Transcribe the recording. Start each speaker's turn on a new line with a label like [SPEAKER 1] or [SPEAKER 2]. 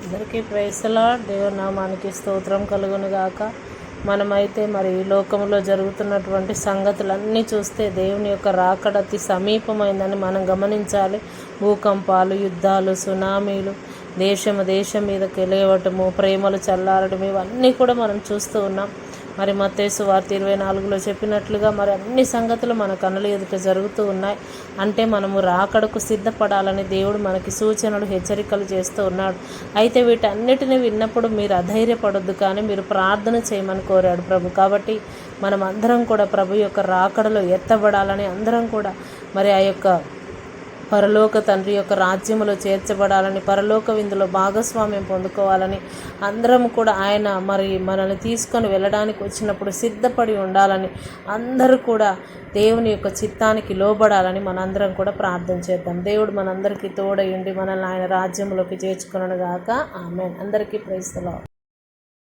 [SPEAKER 1] అందరికీ praise the lord. దేవుని నామానికి స్తోత్రం కలుగును గాక. మనమైతే మరి ఈ లోకంలో జరుగుతున్నటువంటి సంగతులన్నీ చూస్తే దేవుని యొక్క రాకడ అతి సమీపమైందని మనం గమనించాలి. భూకంపాలు, యుద్ధాలు, సునామీలు, దేశం మీదకి లేవటము, ప్రేమలు చల్లారడం, ఇవన్నీ కూడా మనం చూస్తూ ఉన్నాం. మరి మత్తయి సువార్త 24లో చెప్పినట్లుగా మరి అన్ని సంగతులు మన కన్నుల ఎదుట జరుగుతూ ఉన్నాయి. అంటే మనము రాకడకు సిద్ధపడాలని దేవుడు మనకి సూచనలు, హెచ్చరికలు చేస్తూ ఉన్నాడు. అయితే వీటన్నిటిని విన్నప్పుడు మీరు అధైర్యపడొద్దు, కానీ మీరు ప్రార్థన చేయమని కోరాడు ప్రభు. కాబట్టి మనం అందరం కూడా ప్రభు యొక్క రాకడలో ఎత్తబడాలని, అందరం కూడా మరి ఆ యొక్క పరలోక తండ్రి యొక్క రాజ్యములో చేర్చబడాలని, పరలోక విందులో భాగస్వామ్యం పొందుకోవాలని, అందరం కూడా ఆయన మరి మనల్ని తీసుకొని వెళ్ళడానికి వచ్చినప్పుడు సిద్ధపడి ఉండాలని, అందరూ కూడా దేవుని యొక్క చిత్తానికి లోబడాలని మనందరం కూడా ప్రార్థన చేద్దాం. దేవుడు మనందరికీ తోడయుండి మనల్ని ఆయన రాజ్యంలోకి చేర్చుకొనుగాక. ఆమేన్. అందరికీ ప్రైజ్ ది లార్డ్.